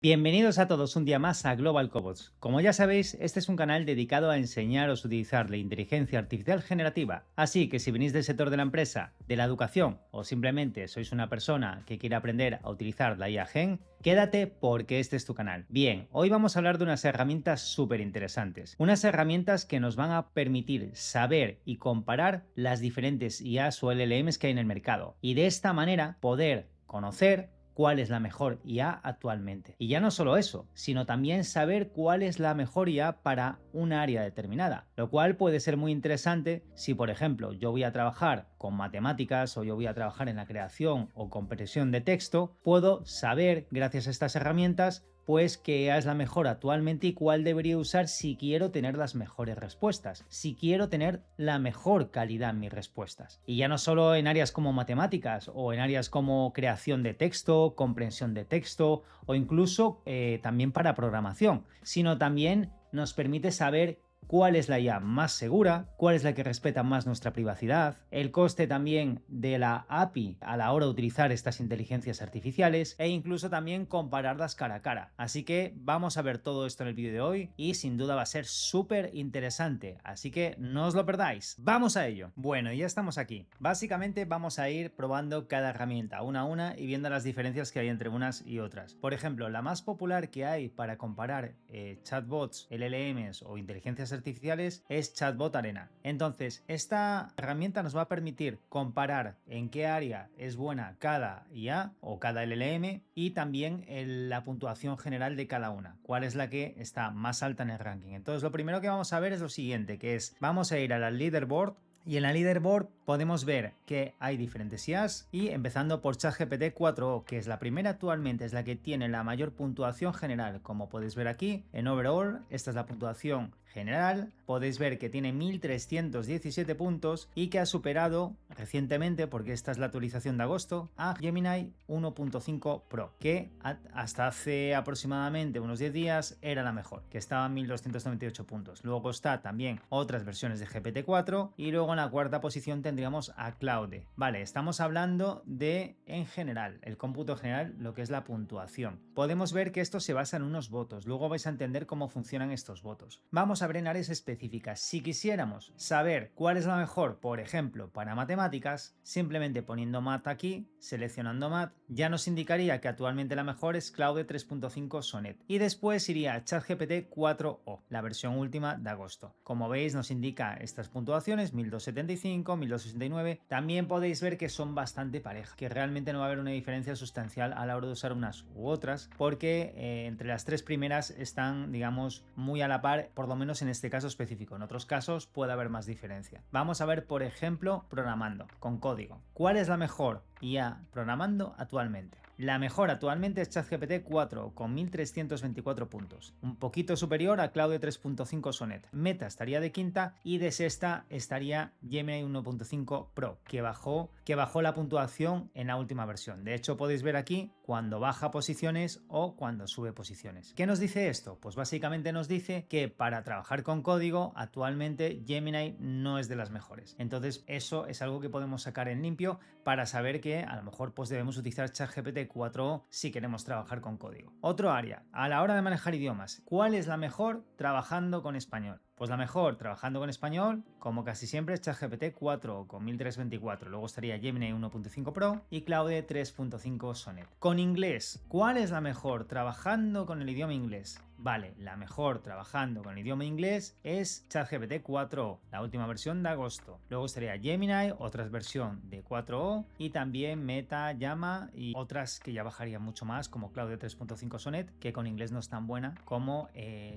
Bienvenidos a todos un día más a Global Cobots. Como ya sabéis, este es un canal dedicado a enseñaros a utilizar la inteligencia artificial generativa. Así que si venís del sector de la empresa, de la educación o simplemente sois una persona que quiere aprender a utilizar la IA Gen, quédate porque este es tu canal. Bien, hoy vamos a hablar de unas herramientas súper interesantes. Unas herramientas que nos van a permitir saber y comparar las diferentes IAs o LLMs que hay en el mercado. Y de esta manera poder conocer cuál es la mejor IA actualmente. Y ya no solo eso, sino también saber cuál es la mejor IA para un área determinada, lo cual puede ser muy interesante si, por ejemplo, yo voy a trabajar con matemáticas o yo voy a trabajar en la creación o compresión de texto, puedo saber, gracias a estas herramientas, pues qué es la mejor actualmente y cuál debería usar si quiero tener las mejores respuestas, si quiero tener la mejor calidad en mis respuestas. Y ya no solo en áreas como matemáticas o en áreas como creación de texto, comprensión de texto o incluso también para programación, sino también nos permite saber cuál es la IA más segura, cuál es la que respeta más nuestra privacidad, el coste también de la API a la hora de utilizar estas inteligencias artificiales e incluso también compararlas cara a cara. Así que vamos a ver todo esto en el vídeo de hoy y sin duda va a ser súper interesante, así que no os lo perdáis. ¡Vamos a ello! Bueno, ya estamos aquí. Básicamente vamos a ir probando cada herramienta una a una y viendo las diferencias que hay entre unas y otras. Por ejemplo, la más popular que hay para comparar chatbots, LLMs o inteligencias artificiales es Chatbot Arena. Entonces, esta herramienta nos va a permitir comparar en qué área es buena cada IA o cada LLM y también la puntuación general de cada una, cuál es la que está más alta en el ranking. Entonces, lo primero que vamos a ver es lo siguiente, que es, vamos a ir a la leaderboard. Y en la leaderboard podemos ver que hay diferentes IAs y empezando por ChatGPT 4o, que es la primera actualmente, es la que tiene la mayor puntuación general. Como podéis ver aquí, en overall, esta es la puntuación general, podéis ver que tiene 1317 puntos y que ha superado recientemente, porque esta es la actualización de agosto, a Gemini 1.5 Pro, que hasta hace aproximadamente unos 10 días era la mejor, que estaba en 1298 puntos. Luego está también otras versiones de GPT-4 y luego en la cuarta posición tendríamos a Claude. Vale, estamos hablando de, en general, el cómputo general, lo que es la puntuación. Podemos ver que esto se basa en unos votos, luego vais a entender cómo funcionan estos votos. Vamos a ver en áreas específicas. Si quisiéramos saber cuál es la mejor, por ejemplo, para matemáticas, simplemente poniendo Math aquí, seleccionando Math, ya nos indicaría que actualmente la mejor es Claude 3.5 Sonnet. Y después iría a ChatGPT 4o, la versión última de agosto. Como veis, nos indica estas puntuaciones, 1275, 1269. También podéis ver que son bastante parejas, que realmente no va a haber una diferencia sustancial a la hora de usar unas u otras, porque entre las tres primeras están, digamos, muy a la par, por lo menos en este caso específico. En otros casos puede haber más diferencia. Vamos a ver, por ejemplo, programando con código. ¿Cuál es la mejor IA programando actualmente? La mejor actualmente es ChatGPT 4 con 1324 puntos, un poquito superior a Claude 3.5 Sonnet. Meta estaría de quinta y de sexta estaría Gemini 1.5 Pro, que bajó la puntuación en la última versión. De hecho, podéis ver aquí cuando baja posiciones o cuando sube posiciones. ¿Qué nos dice esto? Pues básicamente nos dice que para trabajar con código actualmente Gemini no es de las mejores. Entonces eso es algo que podemos sacar en limpio para saber que a lo mejor pues debemos utilizar ChatGPT 4o si queremos trabajar con código. Otro área, a la hora de manejar idiomas, ¿cuál es la mejor trabajando con español? Pues la mejor trabajando con español, como casi siempre, es ChatGPT 4 con 1324. Luego estaría Gemini 1.5 Pro y Claude 3.5 Sonnet. Con inglés, ¿cuál es la mejor trabajando con el idioma inglés? Vale, la mejor trabajando con el idioma inglés es ChatGPT 4o, la última versión de agosto. Luego estaría Gemini, otra versión de 4o y también Meta, Llama y otras que ya bajarían mucho más, como Claude 3.5 Sonnet, que con inglés no es tan buena como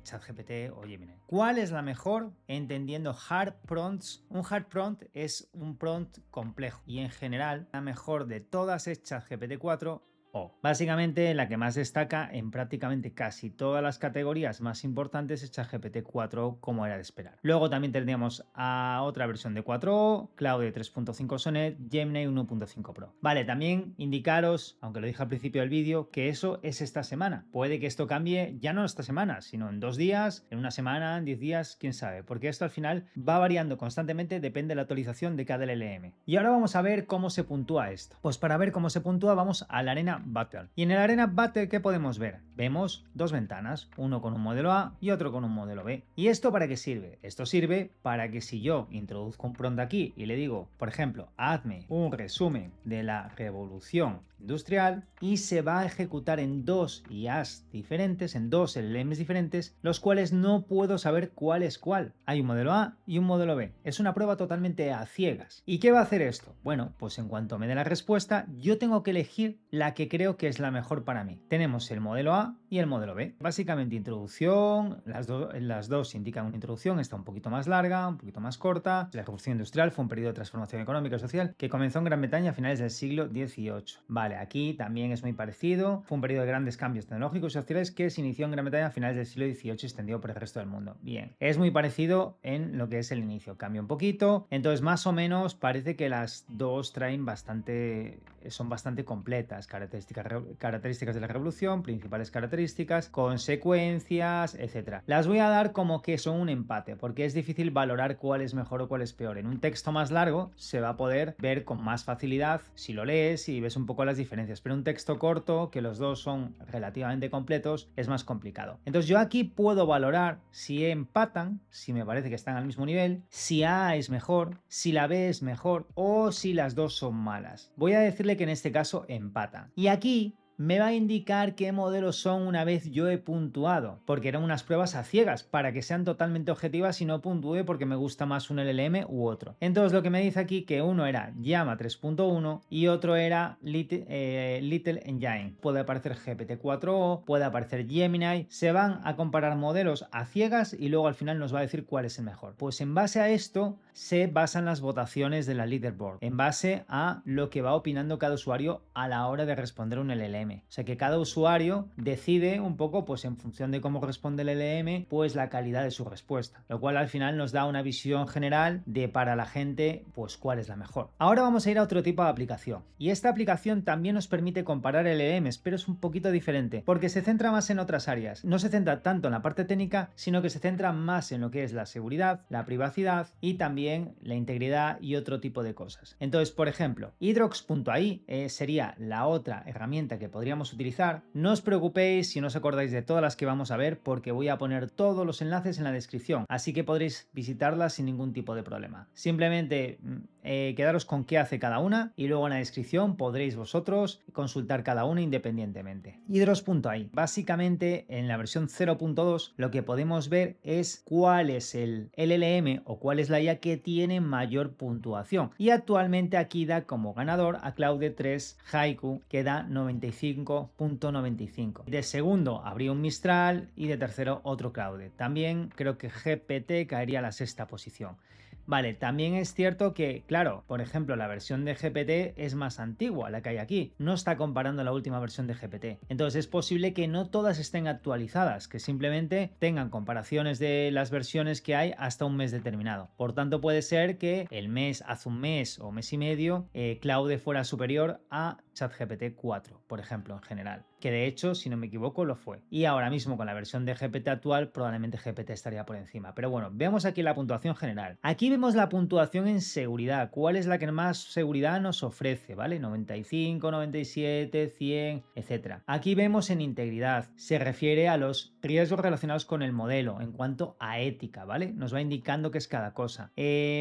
ChatGPT o Gemini. ¿Cuál es la mejor? Entendiendo hard prompts. Un hard prompt es un prompt complejo y en general la mejor de todas es ChatGPT 4 o. Básicamente la que más destaca en prácticamente casi todas las categorías más importantes es ChatGPT 4o, como era de esperar. Luego también tendríamos a otra versión de 4o, Claude 3.5 Sonnet, Gemini 1.5 Pro. Vale, también indicaros, aunque lo dije al principio del vídeo, que eso es esta semana. Puede que esto cambie ya no esta semana, sino en 2 días, en una semana, en 10 días, quién sabe, porque esto al final va variando constantemente, depende de la actualización de cada LLM. Y ahora vamos a ver cómo se puntúa esto. Pues para ver cómo se puntúa vamos a la arena Arena Battle. Y en el Arena Battle, ¿qué podemos ver? Vemos dos ventanas, uno con un modelo A y otro con un modelo B. ¿Y esto para qué sirve? Esto sirve para que si yo introduzco un prompt aquí y le digo, por ejemplo, hazme un resumen de la revolución industrial, y se va a ejecutar en dos IAs diferentes, en dos LLMs diferentes, los cuales no puedo saber cuál es cuál. Hay un modelo A y un modelo B. Es una prueba totalmente a ciegas. ¿Y qué va a hacer esto? Bueno, pues en cuanto me dé la respuesta, yo tengo que elegir la que creo que es la mejor para mí. Tenemos el modelo A y el modelo B. Básicamente introducción, las dos indican una introducción, está un poquito más larga, un poquito más corta. La revolución industrial fue un periodo de transformación económica y social que comenzó en Gran Bretaña a finales del siglo XVIII. Vale, aquí también es muy parecido. Fue un periodo de grandes cambios tecnológicos y sociales que se inició en Gran Bretaña a finales del siglo XVIII y extendió por el resto del mundo. Bien, es muy parecido en lo que es el inicio. Cambia un poquito. Entonces, más o menos parece que las dos traen son bastante completas. Características de la revolución, principales características, consecuencias, etc. Las voy a dar como que son un empate, porque es difícil valorar cuál es mejor o cuál es peor. En un texto más largo se va a poder ver con más facilidad si lo lees y ves un poco las diferencias, pero un texto corto, que los dos son relativamente completos, es más complicado. Entonces yo aquí puedo valorar si empatan, si me parece que están al mismo nivel, si A es mejor, si la B es mejor o si las dos son malas. Voy a decirle que en este caso empatan. Y aquí me va a indicar qué modelos son una vez yo he puntuado, porque eran unas pruebas a ciegas, para que sean totalmente objetivas y no puntúe porque me gusta más un LLM u otro. Entonces lo que me dice aquí que uno era Llama 3.1 y otro era Little Engine. Puede aparecer GPT-4o, puede aparecer Gemini, se van a comparar modelos a ciegas y luego al final nos va a decir cuál es el mejor. Pues en base a esto se basan las votaciones de la leaderboard, en base a lo que va opinando cada usuario a la hora de responder un LLM. O sea que cada usuario decide un poco, pues en función de cómo responde el LLM, pues la calidad de su respuesta, lo cual al final nos da una visión general de para la gente, pues cuál es la mejor. Ahora vamos a ir a otro tipo de aplicación, y esta aplicación también nos permite comparar LLMs, pero es un poquito diferente, porque se centra más en otras áreas. No se centra tanto en la parte técnica, sino que se centra más en lo que es la seguridad, la privacidad y también la integridad y otro tipo de cosas. Entonces, por ejemplo, Hydrox.ai sería la otra herramienta que podríamos utilizar. No os preocupéis si no os acordáis de todas las que vamos a ver, porque voy a poner todos los enlaces en la descripción, así que podréis visitarlas sin ningún tipo de problema. Simplemente quedaros con qué hace cada una y luego en la descripción podréis vosotros consultar cada una independientemente. Hydros.ai. Básicamente en la versión 0.2 lo que podemos ver es cuál es el LLM o cuál es la IA que tiene mayor puntuación, y actualmente aquí da como ganador a Claude 3 Haiku, que da 95.95. De segundo habría un Mistral y de tercero otro Claude. También creo que GPT caería a la sexta posición. Vale, también es cierto que, claro, por ejemplo, la versión de GPT es más antigua, la que hay aquí. No está comparando la última versión de GPT. Entonces es posible que no todas estén actualizadas, que simplemente tengan comparaciones de las versiones que hay hasta un mes determinado. Por tanto, puede ser que hace un mes o mes y medio, Claude fuera superior a ChatGPT 4, por ejemplo, en general. Que de hecho, si no me equivoco, lo fue. Y ahora mismo con la versión de GPT actual, probablemente GPT estaría por encima. Pero bueno, veamos aquí la puntuación general. Aquí vemos la puntuación en seguridad. ¿Cuál es la que más seguridad nos ofrece? ¿Vale? 95, 97, 100, etc. Aquí vemos en integridad. Se refiere a los riesgos relacionados con el modelo en cuanto a ética, ¿vale? Nos va indicando qué es cada cosa.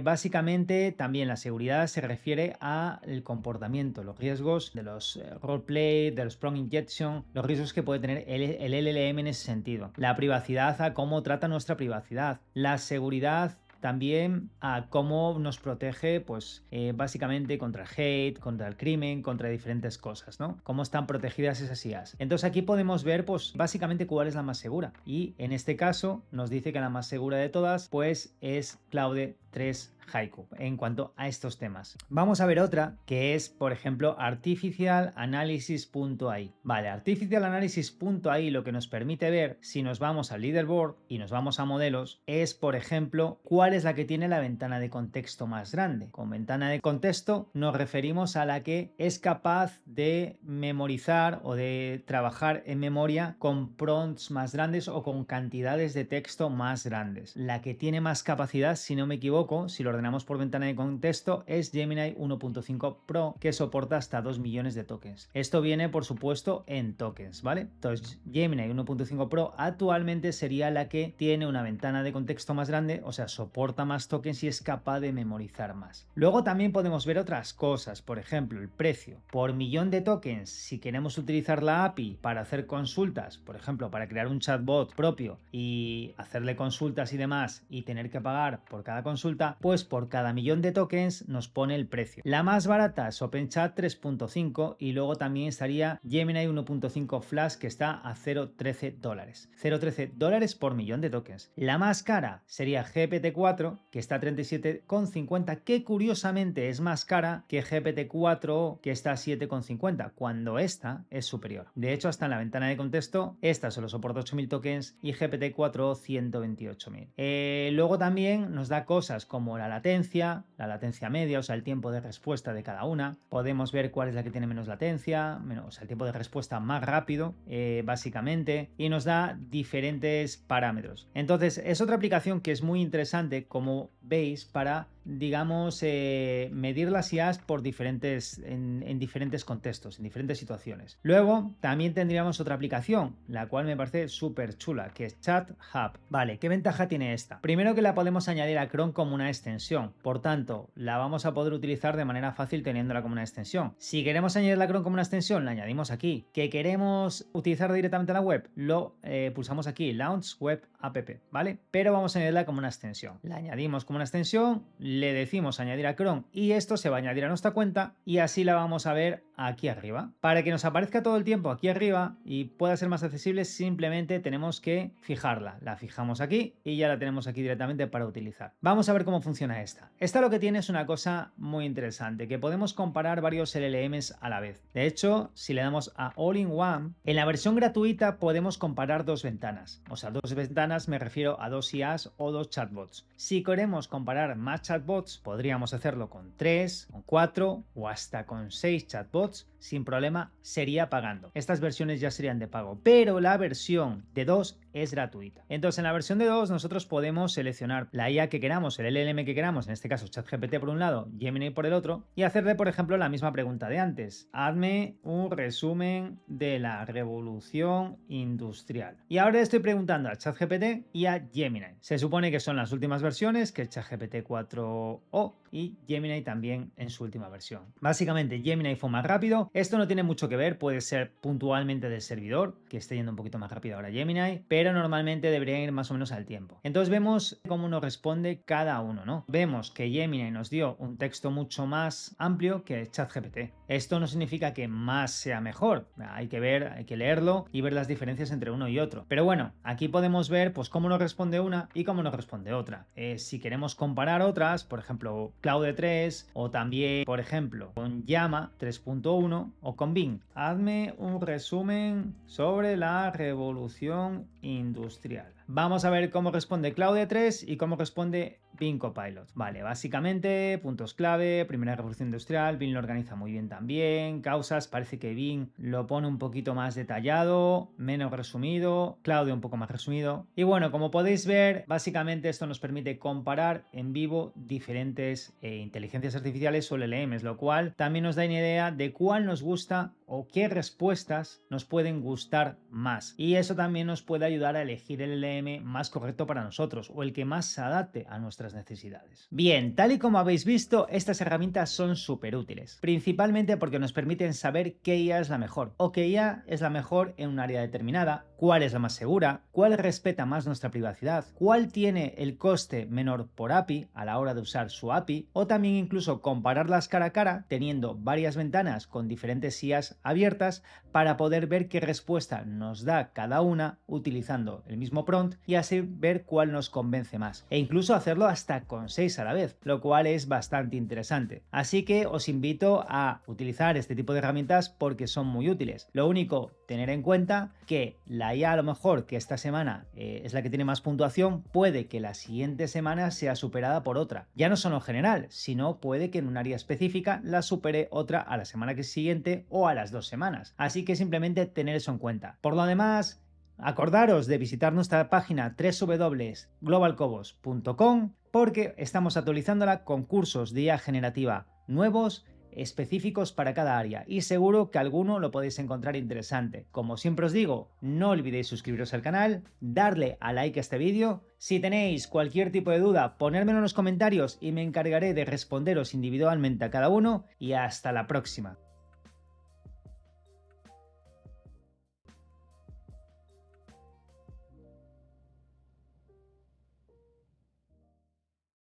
Básicamente, también la seguridad se refiere al comportamiento, los riesgos de los roleplay, de los prompt injection, los riesgos que puede tener el LLM en ese sentido. La privacidad, a cómo trata nuestra privacidad. La seguridad también a cómo nos protege, pues básicamente contra el hate, contra el crimen, contra diferentes cosas, ¿no? Cómo están protegidas esas IAs. Entonces aquí podemos ver, pues básicamente cuál es la más segura. Y en este caso nos dice que la más segura de todas, pues es Claude 3 Haiku en cuanto a estos temas. Vamos a ver otra que es, por ejemplo, artificialanalysis.ai. Vale, artificialanalysis.ai lo que nos permite ver, si nos vamos al leaderboard y nos vamos a modelos, es, por ejemplo, cuál es la que tiene la ventana de contexto más grande. Con ventana de contexto nos referimos a la que es capaz de memorizar o de trabajar en memoria con prompts más grandes o con cantidades de texto más grandes. La que tiene más capacidad, si no me equivoco, si lo ordenamos por ventana de contexto, es Gemini 1.5 Pro, que soporta hasta 2 millones de tokens. Esto viene, por supuesto, en tokens, ¿vale? Entonces, Gemini 1.5 Pro actualmente sería la que tiene una ventana de contexto más grande, o sea, soporta más tokens y es capaz de memorizar más. Luego también podemos ver otras cosas, por ejemplo, el precio. Por millón de tokens, si queremos utilizar la API para hacer consultas, por ejemplo, para crear un chatbot propio y hacerle consultas y demás y tener que pagar por cada consulta, pues por cada millón de tokens nos pone el precio. La más barata es OpenChat 3.5 y luego también estaría Gemini 1.5 Flash, que está a $0.13. $0.13 por millón de tokens. La más cara sería GPT-4, que está a 37,50, que curiosamente es más cara que GPT-4, que está a 7,50, cuando esta es superior. De hecho, hasta en la ventana de contexto, esta solo soporta 8.000 tokens y GPT-4 128.000. Luego también nos da cosas como la latencia media, o sea, el tiempo de respuesta de cada una. Podemos ver cuál es la que tiene menos latencia, o sea, el tiempo de respuesta más rápido, básicamente, y nos da diferentes parámetros. Entonces, es otra aplicación que es muy interesante, como veis, para, digamos, medir las IAs por en diferentes contextos, en diferentes situaciones. Luego, también tendríamos otra aplicación, la cual me parece súper chula, que es ChatHub. Vale, ¿qué ventaja tiene esta? Primero, que la podemos añadir a Chrome como una extensión, por tanto, la vamos a poder utilizar de manera fácil teniéndola como una extensión. Si queremos añadirla a Chrome como una extensión, la añadimos aquí. ¿Que queremos utilizar directamente en la web? Lo pulsamos aquí, Launch Web App, ¿vale? Pero vamos a añadirla como una extensión. La añadimos como una extensión, le decimos añadir a Chrome y esto se va a añadir a nuestra cuenta y así la vamos a ver aquí arriba. Para que nos aparezca todo el tiempo aquí arriba y pueda ser más accesible, simplemente tenemos que fijarla. La fijamos aquí y ya la tenemos aquí directamente para utilizar. Vamos a ver cómo funciona esta. Esta lo que tiene es una cosa muy interesante, que podemos comparar varios LLMs a la vez. De hecho, si le damos a All in One, en la versión gratuita podemos comparar dos ventanas. O sea, dos ventanas me refiero a dos IAs o dos chatbots. Si queremos comparar más chatbots, podríamos hacerlo con 3, con 4 o hasta con 6 chatbots sin problema, sería pagando. Estas versiones ya serían de pago, pero la versión de 2 es gratuita. Entonces, en la versión de 2 nosotros podemos seleccionar la IA que queramos, el LLM que queramos, en este caso ChatGPT por un lado, Gemini por el otro, y hacerle, por ejemplo, la misma pregunta de antes. Hazme un resumen de la revolución industrial. Y ahora estoy preguntando a ChatGPT y a Gemini. Se supone que son las últimas versiones, que es ChatGPT 4o y Gemini también en su última versión. Básicamente, Gemini fue más rápido. Esto no tiene mucho que ver, puede ser puntualmente del servidor, que esté yendo un poquito más rápido ahora Gemini, pero normalmente deberían ir más o menos al tiempo. Entonces vemos cómo nos responde cada uno, ¿no? Vemos que Gemini nos dio un texto mucho más amplio que ChatGPT. Esto no significa que más sea mejor. Hay que ver, hay que leerlo y ver las diferencias entre uno y otro. Pero bueno, aquí podemos ver pues cómo nos responde una y cómo nos responde otra. Si queremos comparar otras, por ejemplo, Claude 3 o también, por ejemplo, con Llama 3.1 o con Bing. Hazme un resumen sobre la revolución industrial. Vamos a ver cómo responde Claude 3 y cómo responde Bing Copilot. Vale, básicamente, puntos clave, primera revolución industrial, Bing lo organiza muy bien también, causas, parece que Bing lo pone un poquito más detallado, menos resumido, Claude un poco más resumido. Y bueno, como podéis ver, básicamente esto nos permite comparar en vivo diferentes inteligencias artificiales o LLMs, lo cual también nos da una idea de cuál nos gusta o qué respuestas nos pueden gustar más. Y eso también nos puede ayudar a elegir el LLM más correcto para nosotros o el que más se adapte a nuestras necesidades. Bien, tal y como habéis visto, estas herramientas son súper útiles, principalmente porque nos permiten saber qué IA es la mejor o qué IA es la mejor en un área determinada, cuál es la más segura, cuál respeta más nuestra privacidad, cuál tiene el coste menor por API a la hora de usar su API, o también incluso compararlas cara a cara teniendo varias ventanas con diferentes IAs abiertas para poder ver qué respuesta nos da cada una utilizando el mismo prompt y así ver cuál nos convence más, e incluso hacerlo hasta con 6 a la vez, lo cual es bastante interesante. Así que os invito a utilizar este tipo de herramientas porque son muy útiles. Lo único, tener en cuenta que la IA a lo mejor que esta semana es la que tiene más puntuación, puede que la siguiente semana sea superada por otra. Ya no solo en general, sino puede que en un área específica la supere otra a la semana que siguiente o a las 2 semanas. Así que simplemente tener eso en cuenta. Por lo demás, Acordaros de visitar nuestra página www.globalcobos.com porque estamos actualizándola con cursos de IA generativa nuevos específicos para cada área y seguro que alguno lo podéis encontrar interesante. Como siempre os digo, no olvidéis suscribiros al canal, darle a like a este vídeo. Si tenéis cualquier tipo de duda, ponérmelo en los comentarios y me encargaré de responderos individualmente a cada uno y hasta la próxima.